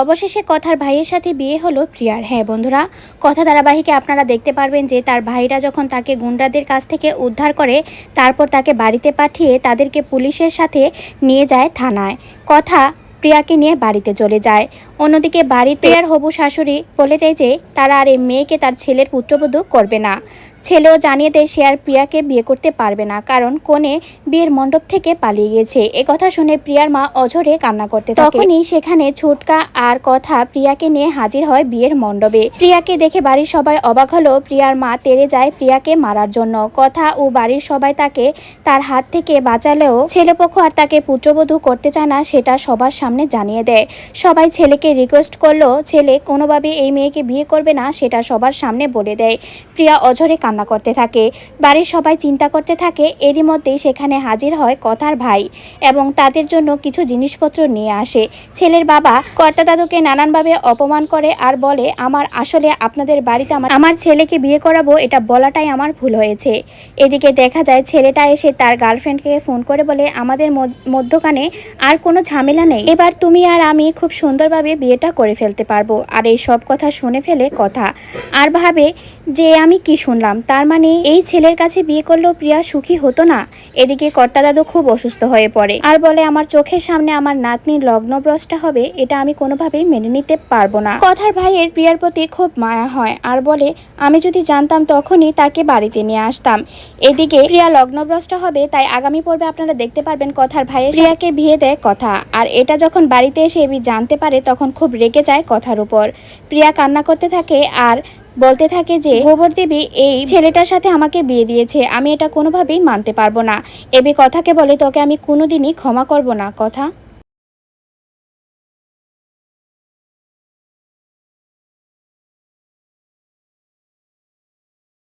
অবশেষে কথার ভাইয়ের সাথে বিয়ে হলো প্রিয়ার। হ্যাঁ বন্ধুরা, কথা ধারাবাহিকে আপনারা দেখতে পারবেন যে তার ভাইরা যখন তাকে গুন্ডাদের কাছ থেকে উদ্ধার করে, তারপর তাকে বাড়িতে পাঠিয়ে তাদেরকে পুলিশের সাথে নিয়ে যায় থানায়। কথা প্রিয়াকে নিয়ে বাড়িতে চলে যায়। অন্যদিকে বাড়িতে প্রিয়ার হবু শাশুড়ি বলে দেয় যে তারা আর এই মেয়েকে তার ছেলের পুত্রবধূ করবে না। ছেলেও জানিয়ে দেয় সে আর প্রিয়াকে বিয়ে করতে পারবে না, কারণ কনে বিয়ের মণ্ডপ থেকে পালিয়ে গেছে। কথা শুনে প্রিয়ার মা অঝরে কান্না করতে থাকে। তখনই সেখানে ছুটকা আর কথা প্রিয়াকে নিয়ে হাজির হয় বিয়ের মণ্ডপে। প্রিয়াকে দেখে বাড়ির সবাই অবাক হলো। প্রিয়ার মা তেড়ে যায় প্রিয়াকে মারার জন্য। কথা ও বাড়ির সবাই তাকে তার হাত থেকে বাঁচালেও ছেলেপক্ষ আর তাকে পুত্রবধূ করতে চায় না, সেটা সবার সামনে জানিয়ে দেয়। সবাই ছেলেকে রিকোয়েস্ট করলো ছেলে কোনোভাবে এই মেয়েকে বিয়ে করবে না, সেটা সবার সামনে বলে দেয়। প্রিয়া অঝরে কান্না করতে থাকে। বাড়ির সবাই চিন্তা করতে থাকে। এরই মধ্যেই সেখানে হাজির হয় কথার ভাই এবং তাদের জন্য কিছু জিনিসপত্র নিয়ে আসে। ছেলের বাবা কর্তা দাদুকে নানানভাবে অপমান করে আর বলে, আমার আসলে আপনাদের বাড়িতে আমার ছেলেকে বিয়ে করাবো এটা বলাটাই আমার ভুল হয়েছে। এদিকে দেখা যায় ছেলেটা এসে তার গার্লফ্রেন্ডকে ফোন করে বলে, আমাদের মধ্যখানে আর কোনো ঝামেলা নেই, এবার তুমি আর আমি খুব সুন্দরভাবে বিয়েটা করে ফেলতে পারবো। আর এই সব কথা শুনে ফেলে কথা আর ভাবে যে আমি কি শুনলাম, তার মানে এই ছেলের কাছে বিয়ে করলেও প্রিয়া সুখী হতো না। এদিকে কর্তা দাদু খুব অসুস্থ হয়ে পড়ে আর বলে, আমার চোখের সামনে আমার নাতনির লগ্নভ্রষ্টা হবে, এটা আমি কোনোভাবেই মেনে নিতে পারবো না। কথার ভাইয়ের প্রিয়ার প্রতি খুব মায়া হয় আর বলে, আমি যদি জানতাম তখনই তাকে বাড়িতে নিয়ে আসতাম। এদিকে প্রিয়া লগ্নভ্রষ্টা হবে, তাই আগামী পর্বে আপনারা দেখতে পারবেন কথার ভাইয়ের প্রিয়াকে বিয়ে দেয় কথা। আর এটা যখন বাড়িতে এসে জানতে পারে তখন খুব রেগে যায় কথার উপর। প্রিয়া কান্না করতে থাকে আর বলতে থাকে যে গোবর দেবী এই ছেলেটার সাথে আমাকে বিয়ে দিয়েছে, আমি এটা কোনোভাবেই মানতে পারবো না। কথাকে বলে, তোকে আমি কোনোদিনই ক্ষমা করব না কথা।